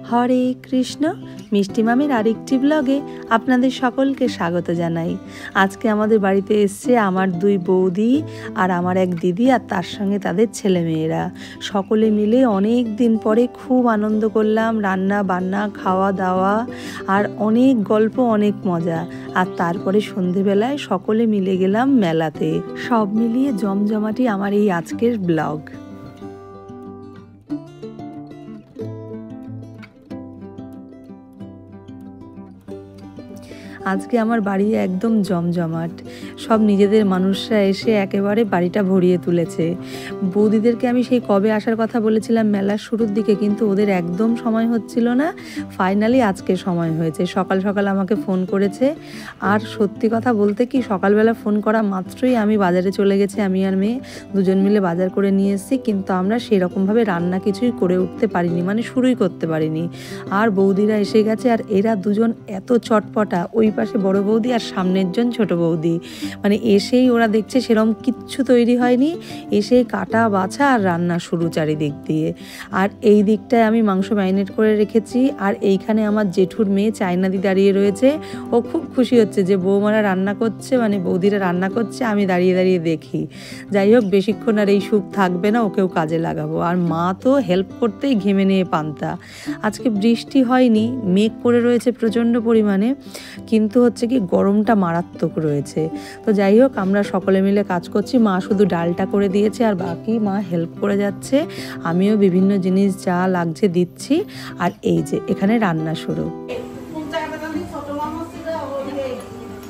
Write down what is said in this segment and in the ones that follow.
হরে কৃষ্ণ, মিষ্টি মামির আরেকটি ব্লগে আপনাদের সকলকে স্বাগত জানাই। আজকে আমাদের বাড়িতে এসছে আমার দুই বৌদি আর আমার এক দিদি আর তার সঙ্গে তাদের ছেলেমেয়েরা। সকলে মিলে অনেক দিন পরে খুব আনন্দ করলাম, রান্না বান্না খাওয়া দাওয়া আর অনেক গল্প, অনেক মজা। আর তারপরে সন্ধেবেলায় সকলে মিলে গেলাম মেলাতে। সব মিলিয়ে জমজমাটি আমার এই আজকের ব্লগ। আজকে আমার বাড়ি একদম জমজমাট, সব নিজেদের মানুষরা এসে একেবারে বাড়িটা ভরিয়ে তুলেছে। বৌদিদেরকে আমি সেই কবে আসার কথা বলেছিলাম মেলার শুরুর দিকে, কিন্তু ওদের একদম সময় হচ্ছিল না। ফাইনালি আজকে সময় হয়েছে। সকাল সকাল আমাকে ফোন করেছে, আর সত্যি কথা বলতে কি সকালবেলা ফোন করা মাত্রই আমি বাজারে চলে গেছি। আমি আর মেয়ে দুজন মিলে বাজার করে নিয়ে এসেছি, কিন্তু আমরা সেরকমভাবে রান্না কিছুই করে উঠতে পারিনি, মানে শুরুই করতে পারিনি। আর বৌদিরা এসে গেছে, আর এরা দুজন এত চটপটা, ওই পাশে বড় বৌদি আর সামনের জন ছোট বৌদি, মানে এসেই ওরা দেখছে সেরকম কিচ্ছু তৈরি হয়নি, এসেই কাটা বাছা আর রান্না শুরু চারিদিক দিয়ে। আর এই দিকটায় আমি মাংস ম্যারিনেট করে রেখেছি, আর এইখানে আমার জেঠুর মেয়ে চায়নাদি দাঁড়িয়ে রয়েছে। ও খুব খুশি হচ্ছে যে বৌমারা রান্না করছে, মানে বৌদিরা রান্না করছে, আমি দাঁড়িয়ে দাঁড়িয়ে দেখি। যাই হোক, বেশিক্ষণ আর এই সুখ থাকবে না, ওকেও কাজে লাগাবো। আর মা তো হেল্প করতেই ঘেমে নিয়ে পান্তা। আজকে বৃষ্টি হয়নি, মেঘ করে রয়েছে প্রচণ্ড পরিমাণে, কিন্তু হচ্ছে কি গরমটা মারাত্মক রয়েছে। তো যাই হোক, আমরা সকলে মিলে কাজ করছি। মা শুধু ডালটা করে দিয়েছে, আর বাকি মা হেল্প করে যাচ্ছে। আমিও বিভিন্ন জিনিস যা লাগছে দিচ্ছি। আর এই যে এখানে রান্না শুরু।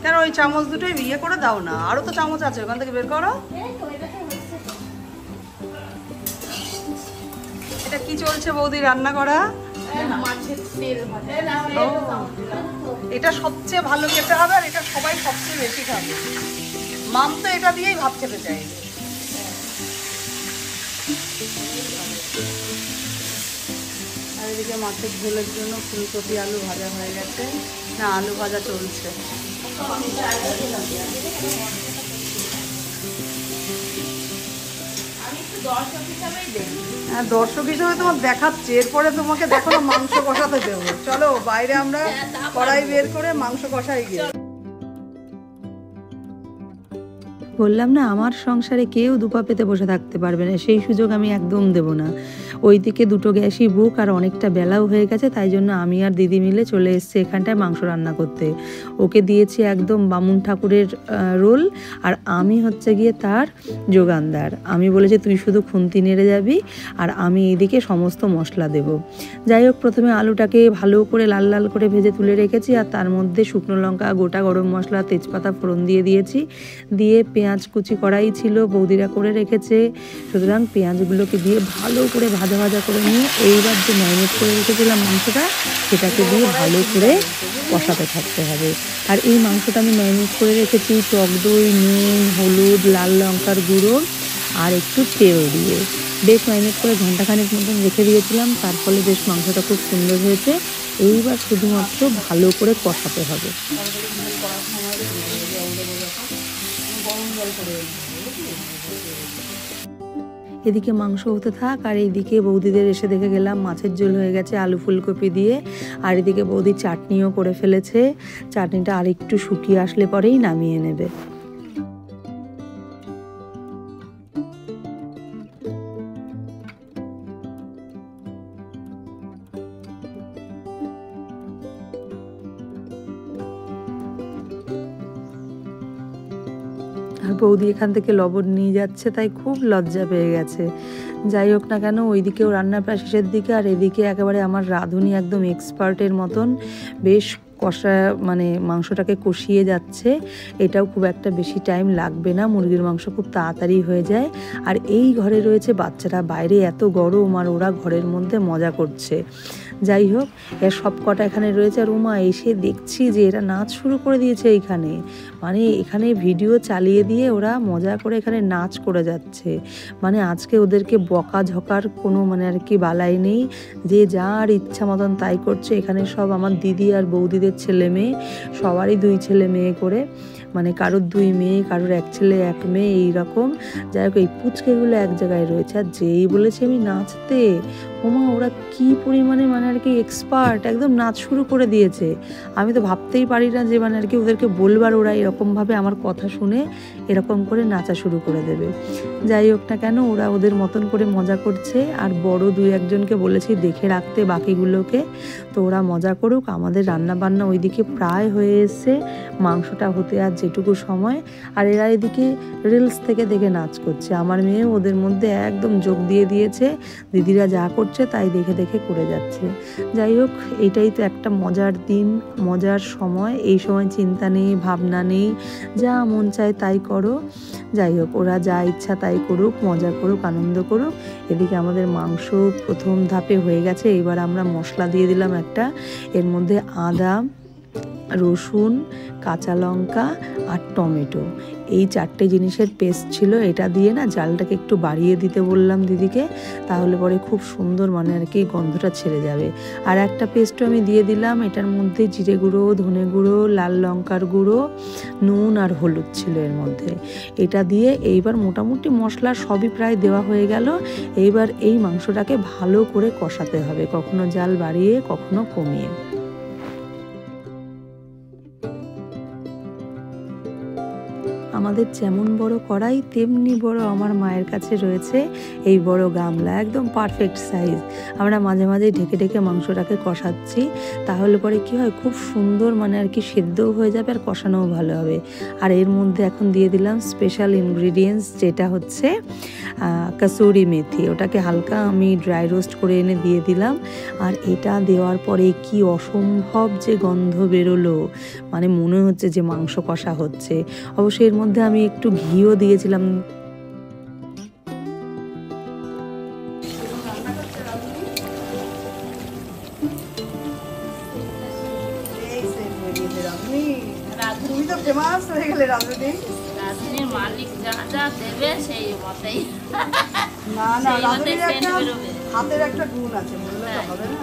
কেন ওই চামচ দুটোই ইয়ে করে দাও না, আরো তো চামচ আছে, ওখান থেকে বের করো। এটা কি চলছে বৌদি রান্না করা? এটা সবচেয়ে ভালো খেতে হবে, আর এটা সবাই সবচেয়ে বেশি খাবে। মাম তো এটা দিয়েই ভাত খেতে চাই। আর এদিকে মাছের ঝোলের জন্য ফুলকপি আলু ভাজা হয়ে গেছে, না আলু ভাজা চলছে। হ্যাঁ, দর্শক হিসেবে তোমার দেখাচ্ছে, এরপরে তোমাকে দেখো না মাংস কষাতে দেবো। চলো বাইরে আমরা কড়াই বের করে মাংস কষাই গিয়ে। বললাম না, আমার সংসারে কেউ দুপা পেতে বসে থাকতে পারবে না, সেই সুযোগ আমি একদম দেব না। ওইদিকে দুটো গ্যাসই বুক, আর অনেকটা বেলাও হয়ে গেছে, তাই জন্য আমি আর দিদি মিলে চলে এসেছি এখানটায় মাংস রান্না করতে। ওকে দিয়েছি একদম বামুন ঠাকুরের রোল, আর আমি হচ্ছে গিয়ে তার যোগানদার। আমি বলেছি তুই শুধু খুন্তি নেড়ে যাবি, আর আমি এইদিকে সমস্ত মশলা দেব। যাই হোক, প্রথমে আলুটাকে ভালো করে লাল লাল করে ভেজে তুলে রেখেছি, আর তার মধ্যে শুকনো লঙ্কা, গোটা গরম মশলা, তেজপাতা ফোড়ন দিয়ে দিয়েছি। দিয়ে পেঁয়াজ কুচি করাই ছিল, বৌদিরা করে রেখেছে, সুতরাং পেঁয়াজগুলোকে দিয়ে ভালো করে ভাজা ভাজা করে নিয়ে এইবার যে ম্যারিনেট করে রেখেছিলাম মাংসটা, সেটাকে দিয়ে ভালো করে কষাতে থাকতে হবে। আর এই মাংসটা আমি ম্যারিনেট করে রেখেছি টক দই, নুন, হলুদ, লাল লঙ্কার গুঁড়ো আর একটু তেল দিয়ে। বেশ ম্যারিনেট করে ঘন্টাখানেক মতন রেখে দিয়েছিলাম, তার ফলে বেশ মাংসটা খুব সুন্দর হয়েছে। এইবার শুধুমাত্র ভালো করে কষাতে হবে। এদিকে মাংস হতে থাক, আর এইদিকে বৌদিদের এসে দেখে গেলাম মাছের ঝোল হয়ে গেছে আলু ফুলকপি দিয়ে। আর এদিকে বৌদি চাটনিও করে ফেলেছে। চাটনিটা আর একটু শুকিয়ে আসলে পরেই নামিয়ে নেবে। আর বৌদি এখান থেকে লবণ নিয়ে যাচ্ছে, তাই খুব লজ্জা পেয়ে গেছে। যাই হোক না কেন, ওইদিকেও রান্না প্রায় শেষের দিকে, আর এদিকে একেবারে আমার রাঁধুনি একদম এক্সপার্টের মতন বেশ কষা, মানে মাংসটাকে কষিয়ে যাচ্ছে। এটাও খুব একটা বেশি টাইম লাগবে না, মুরগির মাংস খুব তাড়াতাড়ি হয়ে যায়। আর এই ঘরে রয়েছে বাচ্চারা, বাইরে এত গরম, আর ওরা ঘরের মধ্যে মজা করছে। যাই হোক, এর সব কটা এখানে রয়েছে। আর উমা এসে দেখছি যে এরা নাচ শুরু করে দিয়েছে এইখানে, মানে এখানে ভিডিও চালিয়ে দিয়ে ওরা মজা করে এখানে নাচ করে যাচ্ছে। মানে আজকে ওদেরকে বকা ঝকার কোনো মানে আর কি বালাই নেই, যে যার ইচ্ছা মতন তাই করছে। এখানে সব আমার দিদি আর বৌদিদের ছেলে মেয়ে, সবারই 2 ছেলে মেয়ে করে, মানে কারোর 2 মেয়ে, কারোর 1 ছেলে 1 মেয়ে, এইরকম। যাই হোক, এই পুচকেগুলো এক জায়গায় রয়েছে। আর যেই বলেছি আমি নাচতে, ওমা ওরা কি পরিমাণে মানে আর কি এক্সপার্ট, একদম নাচ শুরু করে দিয়েছে। আমি তো ভাবতেই পারি না যে মানে আর কি ওদেরকে বলবার ওরা এরকমভাবে আমার কথা শুনে এরকম করে নাচা শুরু করে দেবে। যাই হোক না কেন, ওরা ওদের মতন করে মজা করছে। আর বড় 2-1 জনকে বলেছি দেখে রাখতে বাকিগুলোকে, তো ওরা মজা করুক। আমাদের রান্না বান্না ওইদিকে প্রায় হয়ে এসছে, মাংসটা হতে আর যেটুকু সময়। আর এরা এদিকে রিলস থেকে দেখে নাচ করছে। আমার মেয়ে ওদের মধ্যে একদম যোগ দিয়ে দিয়েছে, দিদিরা যা করছে তাই দেখে দেখে করে যাচ্ছে। যাই হোক, এইটাই তো একটা মজার দিন, মজার সময়। এই সময় চিন্তা নেই, ভাবনা নেই, যা মন চায় তাই করো। যাই হোক, ওরা যা ইচ্ছা তাই করুক, মজা করুক, আনন্দ করুক। এদিকে আমাদের মাংস প্রথম ধাপে হয়ে গেছে। এবার আমরা মশলা দিয়ে দিলাম একটা, এর মধ্যে আদা, রসুন, কাঁচা লঙ্কা আর টমেটো, এই 4টে জিনিসের পেস্ট ছিল। এটা দিয়ে না জালটাকে একটু বাড়িয়ে দিতে বললাম দিদিকে, তাহলে পরে খুব সুন্দর মানে আর কি গন্ধটা ছেড়ে যাবে। আর একটা পেস্টও আমি দিয়ে দিলাম, এটার মধ্যে জিরে গুঁড়ো, ধনে গুঁড়ো, লাল লঙ্কার গুঁড়ো, নুন আর হলুদ ছিল এর মধ্যে। এটা দিয়ে এইবার মোটামুটি মশলা সবই প্রায় দেওয়া হয়ে গেল। এইবার এই মাংসটাকে ভালো করে কষাতে হবে, কখনো জাল বাড়িয়ে কখনো কমিয়ে। আমাদের যেমন বড় কড়াই তেমনি বড় আমার মায়ের কাছে রয়েছে এই বড় গামলা, একদম পারফেক্ট সাইজ। আমরা মাঝে মাঝে ঢেকে ঢেকে মাংসটাকে কষাচ্ছি, তাহলে পরে কি হয়, খুব সুন্দর মানে আর কি সেদ্ধও হয়ে যাবে আর কষানোও ভালো হবে। আর এর মধ্যে এখন দিয়ে দিলাম স্পেশাল ইনগ্রিডিয়েন্টস, যেটা হচ্ছে কাসুরি মেথি। ওটাকে হালকা আমি ড্রাই রোস্ট করে এনে দিয়ে দিলাম। আর এটা দেওয়ার পরে কি অসম্ভব যে গন্ধ বেরোলো, মানে মনে হচ্ছে যে মাংস কষা হচ্ছে। অবশ্যই এর মধ্যে আমি একটু ঘিও দিয়েছিলাম। তুমি তো ফেমাস হয়ে গেলে রাঁধুনি। রাঁধুনির মালিক যা যা দেবে সেই মতেই। না না, রাঁধুনির একটা হাতের একটা গুণ আছে, বললে তো হবে না।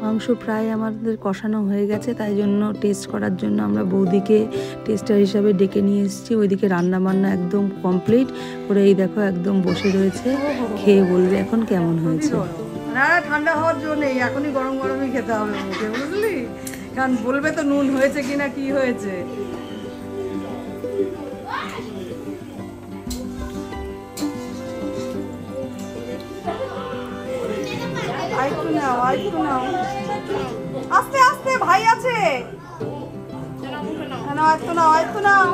মাংস প্রায় আমাদের কষানো হয়ে গেছে, তাই জন্য টেস্ট করার জন্য আমরা বৌদিকে টেস্টার হিসাবে ডেকে নিয়ে এসেছি। ওইদিকে রান্না বান্না একদম কমপ্লিট করে এই দেখো একদম বসে রয়েছে, খেয়ে বলবে এখন কেমন হয়েছে। না ঠান্ডা হওয়ার জন্য নেই, এখনই গরম গরমই খেতে হবে মুখে, বুঝলি? কারণ বলবে তো নুন হয়েছে কিনা, কি হয়েছে। আরেকটু নাও, আরেকটু নাও, আস্তে আস্তে, ভাই আছে। আরেকটু নাও, আরেকটু নাও,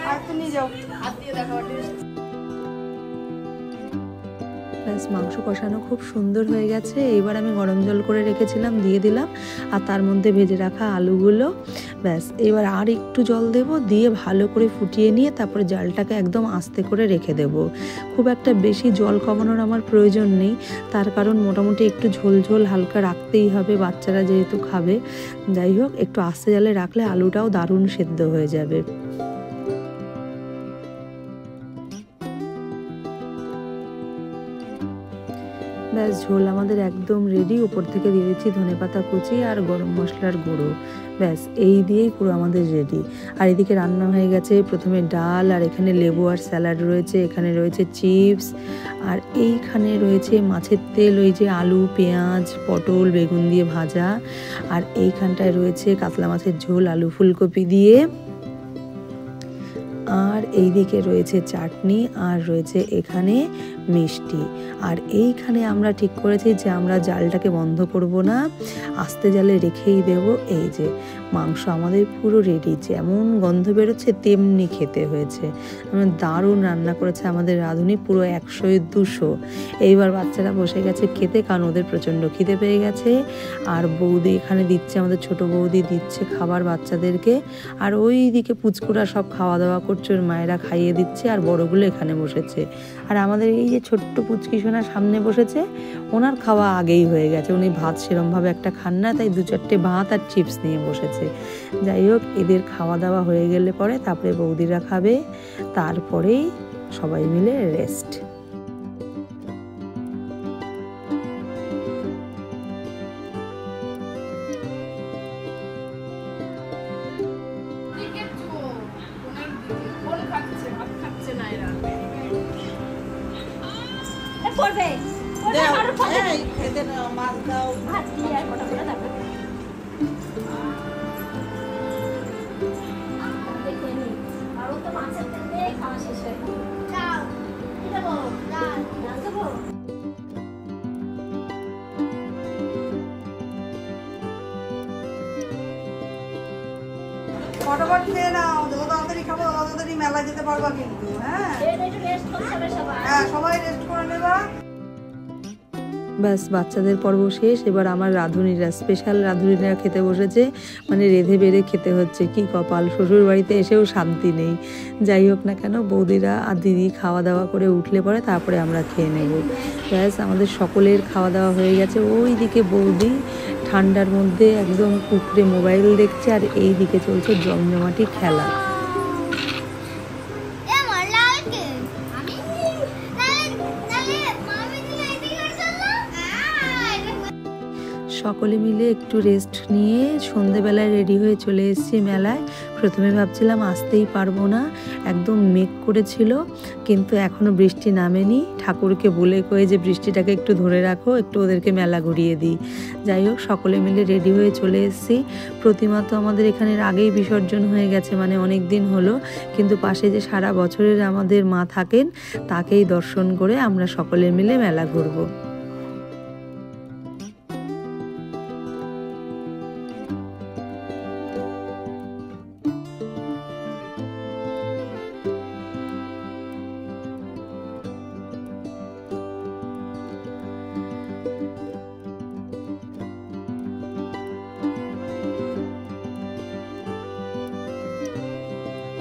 আরেকটু নিয়ে যাও, হাত দিয়ে দেখো। ব্যাস, মাংস কষানো খুব সুন্দর হয়ে গেছে। এবার আমি গরম জল করে রেখেছিলাম দিয়ে দিলাম, আর তার মধ্যে ভেজে রাখা আলুগুলো। ব্যাস, এবার আর একটু জল দেব, দিয়ে ভালো করে ফুটিয়ে নিয়ে তারপরে জালটাকে একদম আস্তে করে রেখে দেব। খুব একটা বেশি জল কমানোর আমার প্রয়োজন নেই, তার কারণ মোটামুটি একটু ঝোল ঝোল হালকা রাখতেই হবে, বাচ্চারা যেহেতু খাবে। যাই হোক, একটু আস্তে জালে রাখলে আলুটাও দারুণ সেদ্ধ হয়ে যাবে। ব্যাস, ঝোল আমাদের একদম রেডি। উপর থেকে দিয়ে দিচ্ছি ধনেপাতা কুচি আর গরম মশলার গুঁড়ো। ব্যাস, এই দিয়েই পুরো আমাদের রেডি। আর এদিকে রান্না হয়ে গেছে প্রথমে ডাল, আর এখানে লেবু আর স্যালাড রয়েছে, এখানে রয়েছে চিপস, আর এইখানে রয়েছে মাছের তেল, ওই যে আলু, পেঁয়াজ, পটল, বেগুন দিয়ে ভাজা। আর এইখানটায় রয়েছে কাতলা মাছের ঝোল আলু ফুলকপি দিয়ে। আর এইদিকে রয়েছে চাটনি, আর রয়েছে এখানে মিষ্টি। আর এইখানে আমরা ঠিক করেছি যে আমরা জালটাকে বন্ধ করব না, আস্তে জালে রেখেই দেব। এই যে মাংস আমাদের পুরো রেডি, যেমন গন্ধ বেরোচ্ছে তেমনি খেতে হয়েছে। দারুণ রান্না করেছে আমাদের রাঁধুনি, পুরো 100-এ 200। এইবার বাচ্চারা বসে গেছে খেতে, কারণ ওদের প্রচণ্ড খিদে পেয়ে গেছে। আর বৌদি এখানে দিচ্ছে, আমাদের ছোট বৌদি দিচ্ছে খাবার বাচ্চাদেরকে। আর ওই দিকে পুচকুরা সব খাওয়া দাওয়া করছে, ওর মায়েরা খাইয়ে দিচ্ছে, আর বড়গুলো এখানে বসেছে। আর আমাদের এই যে ছোট্ট পুচকি সোনা সামনে বসেছে, ওনার খাওয়া আগেই হয়ে গেছে, উনি ভাত সেরমভাবে একটা খান না, তাই 2-4টে ভাত আর চিপস নিয়ে বসেছে। যাই হোক, এদের খাওয়া দাওয়া হয়ে গেলে পরে তারপরে বৌদিরা খাবে, তারপরেই সবাই মিলে রেস্ট। করবে দাও, এই খেতে নাও, মাছ দাও। ভাত দিয়ে আর কটা করে তারপরে দেখে নি আর ও তো মাছের তেল দিয়ে খাওয়া শেষ হয়ে গেল চাল কি দেবো ডাল দেবো ফটাফট খেয়ে নাও, যত তাড়াতাড়ি খাবো তত তাড়াতাড়ি মেলা যেতে পারবা কিন্তু। হ্যাঁ একটু রেস্ট করতে হবে সবাই হ্যাঁ, সবাই রেস্ট করে নেবা। ব্যাস বাচ্চাদের পর্ব শেষ। এবার আমার রাঁধুনিরা, স্পেশাল রাঁধুনিরা খেতে বসেছে, মানে রেঁধে বেড়ে খেতে হচ্ছে। কি কপাল, শ্বশুর বাড়িতে এসেও শান্তি নেই। যাই হোক না কেন, বৌদিরা আর দিদি খাওয়া দাওয়া করে উঠলে পরে তারপরে আমরা খেয়ে নেব। ব্যাস আমাদের সকলের খাওয়া দাওয়া হয়ে গেছে। ওই দিকে বৌদি ঠান্ডার মধ্যে একদম কুকড়ে মোবাইল দেখছে, আর এই দিকে চলছে জমজমাটি খেলা। সকলে মিলে একটু রেস্ট নিয়ে সন্ধেবেলায় রেডি হয়ে চলে এসেছি মেলায়। প্রথমে ভাবছিলাম আসতেই পারবো না, একদম মেঘ করেছিল, কিন্তু এখনো বৃষ্টি নামেনি। ঠাকুরকে বলে কয়ে যে বৃষ্টিটাকে একটু ধরে রাখো, একটু ওদেরকে মেলা ঘুরিয়ে দিই। যাই হোক সকলে মিলে রেডি হয়ে চলে এসেছি। প্রতিমা তো আমাদের এখানের আগেই বিসর্জন হয়ে গেছে, মানে অনেক দিন হলো, কিন্তু পাশে যে সারা বছরের আমাদের মা থাকেন তাকেই দর্শন করে আমরা সকলে মিলে মেলা ঘুরবো।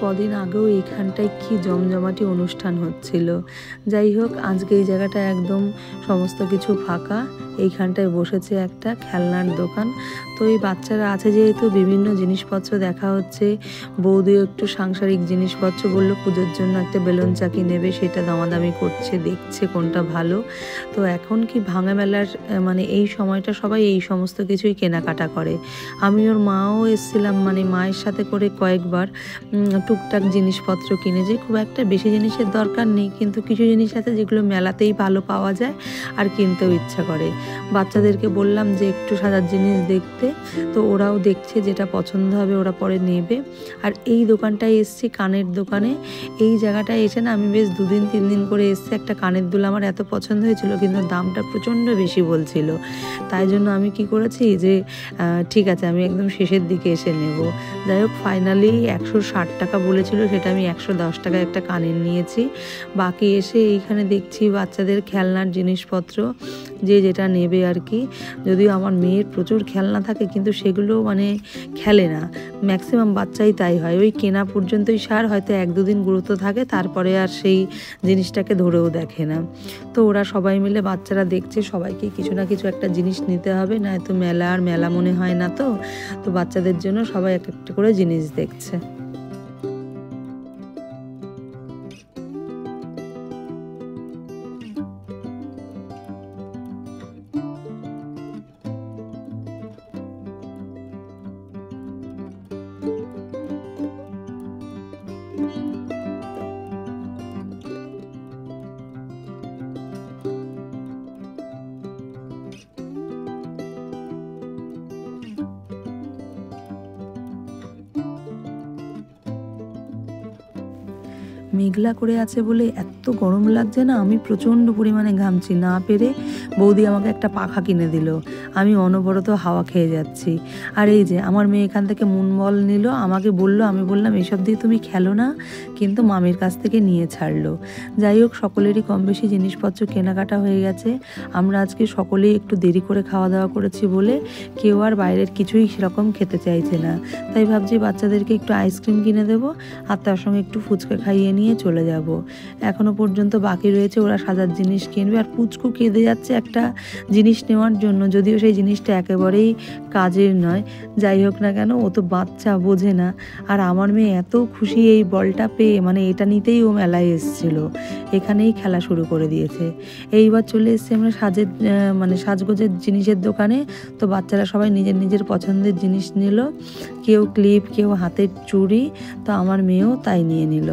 কদিন আগেও এইখানটায় কি জমজমাটি অনুষ্ঠান হচ্ছিল। যাই হোক আজকে এই জায়গাটা একদম সমস্ত কিছু ফাঁকা। এইখানটায় বসেছে একটা খেলনার দোকান। তো এই বাচ্চারা আছে যেহেতু বিভিন্ন জিনিসপত্র দেখা হচ্ছে। বৌদিও একটু সাংসারিক জিনিসপত্র বললো, পুজোর জন্য একটা বেলুন চাকি নেবে, সেটা দামাদামি করছে, দেখছে কোনটা ভালো। তো এখন কি ভাঙা মেলার মানে এই সময়টা সবাই এই সমস্ত কিছুই কেনাকাটা করে। আমি ওর মাও এসেছিলাম, মানে মায়ের সাথে করে কয়েকবার টুকটাক জিনিসপত্র কিনেছি। খুব একটা বেশি জিনিসের দরকার নেই, কিন্তু কিছু জিনিস আছে যেগুলো মেলাতেই ভালো পাওয়া যায় আর কিনতেও ইচ্ছা করে। বাচ্চাদেরকে বললাম যে একটু সাজার জিনিস দেখতে, তো ওরাও দেখছে, যেটা পছন্দ হবে ওরা পরে নেবে। আর এই দোকানটায় এসছি, কানের দোকানে। এই জায়গাটায় এসে না আমি বেশ 2-3 দিন করে এসছি। একটা কানের দুল আমার এত পছন্দ হয়েছিল, কিন্তু দামটা প্রচণ্ড বেশি বলছিল। তাই জন্য আমি কি করেছি যে ঠিক আছে আমি একদম শেষের দিকে এসে নেব। যাই হোক ফাইনালি 160 টাকা বলেছিল, সেটা আমি 110 টাকায় একটা কানের নিয়েছি। বাকি এসে এইখানে দেখছি বাচ্চাদের খেলনার জিনিসপত্র, যে যেটা নেবে আর কি। যদিও আমার মেয়ের প্রচুর খেলনা থাকে, কিন্তু সেগুলো মানে খেলে না, ম্যাক্সিমাম বাচ্চাই তাই হয়। ওই কেনা পর্যন্তই সার, হয়তো 1-2 দিন গুরুত্ব থাকে, তারপরে আর সেই জিনিসটাকে ধরেও দেখে না। তো ওরা সবাই মিলে বাচ্চারা দেখছে, সবাইকে কিছু না কিছু একটা জিনিস নিতে হবে, নয়তো মেলা আর মেলা মনে হয় না। তো বাচ্চাদের জন্য সবাই এক একটা করে জিনিস দেখছে। মেঘলা করে আছে বলে এত গরম লাগছে না, আমি প্রচণ্ড পরিমাণে ঘামছি। না পেরে বৌদি আমাকে একটা পাখা কিনে দিল, আমি অনবরত হাওয়া খেয়ে যাচ্ছি। আর এই যে আমার মেয়ে এখান থেকে মুনবল নিল, আমাকে বলল, আমি বললাম এসব দিয়ে তুমি খেলো না, কিন্তু মামির কাছ থেকে নিয়ে ছাড়লো। যাই হোক সকলেরই কম বেশি জিনিসপত্র কেনাকাটা হয়ে গেছে। আমরা আজকে সকলেই একটু দেরি করে খাওয়া দাওয়া করেছি বলে কেউ আর বাইরের কিছুই সেরকম খেতে চাইছে না। তাই ভাবছি বাচ্চাদেরকে একটু আইসক্রিম কিনে দেবো, আর তার সঙ্গে একটু ফুচকা খাইয়ে নিয়ে চলে যাব। এখনো পর্যন্ত বাকি রয়েছে, ওরা সাজার জিনিস কিনবে। আর পুচকু কেঁদে যাচ্ছে একটা জিনিস নেওয়ার জন্য, যদিও সেই জিনিসটা একেবারেই কাজের নয়। যাই হোক না কেন, ও তো বাচ্চা, বোঝে না। আর আমার মেয়ে এত খুশি এই বলটা পেয়ে, মানে এটা নিতেই ও মেলায় এসেছিল, এখানেই খেলা শুরু করে দিয়েছে। এইবার চলে এসেছি আমরা মানে সাজগোজের জিনিসের দোকানে। তো বাচ্চারা সবাই নিজের নিজের পছন্দের জিনিস নিল, কেউ ক্লিপ, কেউ হাতের চুড়ি, তো আমার মেয়েও তাই নিয়ে নিল।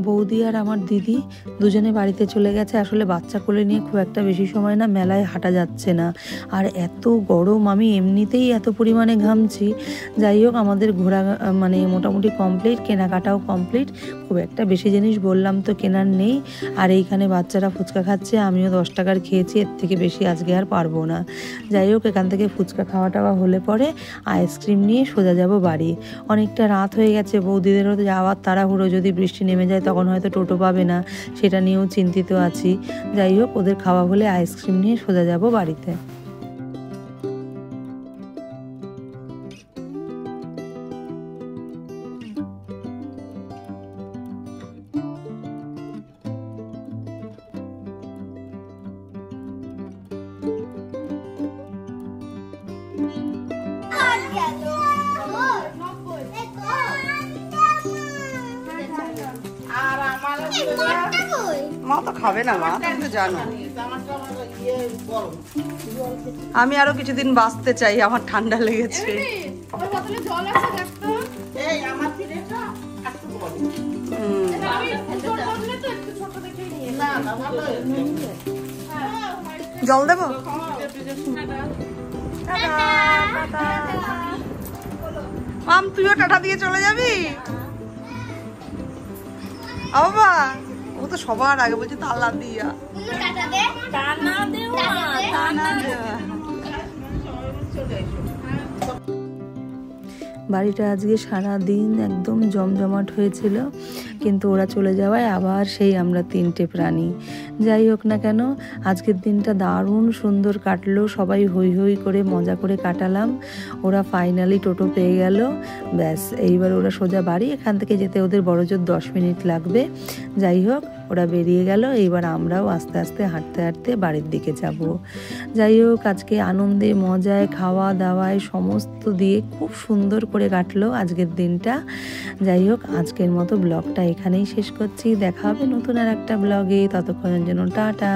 বৌদি আর আমার দিদি দুজনে বাড়িতে চলে গেছে। আসলে বাচ্চা কোলে নিয়ে খুব একটা বেশি সময় না মেলায় হাঁটা যাচ্ছে না, আর এত গরম, আমি এমনিতেই এত পরিমাণে ঘামছি। যাই হোক, আমাদের ঘোরা মানে মোটামুটি কমপ্লিট, কেনাকাটাও কমপ্লিট। খুব একটা বেশি জিনিস বললাম তো কেনার নেই। আর এইখানে বাচ্চারা ফুচকা খাচ্ছে, আমিও 10 টাকার খেয়েছি, এর থেকে বেশি আজকে আর পারবো না। যাই হোক, এখান থেকে ফুচকা খাওয়া টাওয়া হলে পরে আইসক্রিম নিয়ে সোজা যাব বাড়ি। অনেকটা রাত হয়ে গেছে, বৌদিদেরও যাওয়ার তাড়াহুড়ো, যদি বৃষ্টি নেমে যায় তখন হয়তো টোটো পাবে না, সেটা নিয়েও চিন্তিত আছি। যাই হোক, ওদের খাওয়া হলে আইসক্রিম নিয়ে সোজা যাব বাড়িতে। মা তো খাবে না, মা তুমি তো জানো। আমি আরো কিছুদিন বাঁচতে চাই, আমার ঠান্ডা লেগেছে। জল দেবো? মাম, তুইও টাটা দিয়ে চলে যাবি? বাবা, ও তো সবার আগে বলছে তালা দিয়া। বাড়িটা আজকে সারা দিন একদম জমজমাট হয়েছিল, কিন্তু ওরা চলে যাওয়ায় আবার সেই আমরা 3টে প্রাণী। যাই হোক না কেন, আজকের দিনটা দারুণ সুন্দর কাটলো, সবাই হই হই করে মজা করে কাটালাম। ওরা ফাইনালি টোটো পেয়ে গেল, ব্যাস এইবার ওরা সোজা বাড়ি। এখান থেকে যেতে ওদের বড়জোর 10 মিনিট লাগবে। যাই হোক, ওরা বেরিয়ে গেল, এইবার আমরাও আস্তে আস্তে হাঁটতে হাঁটতে বাড়ির দিকে যাব। যাই হোক, আজকে আনন্দে মজায় খাওয়া দাওয়ায় সমস্ত দিয়ে খুব সুন্দর করে কাটলো আজকের দিনটা। যাই হোক, আজকের মতো ব্লগটা এখানেই শেষ করছি। দেখা হবে নতুন আর একটা ব্লগে, ততক্ষণের জন্য টাটা।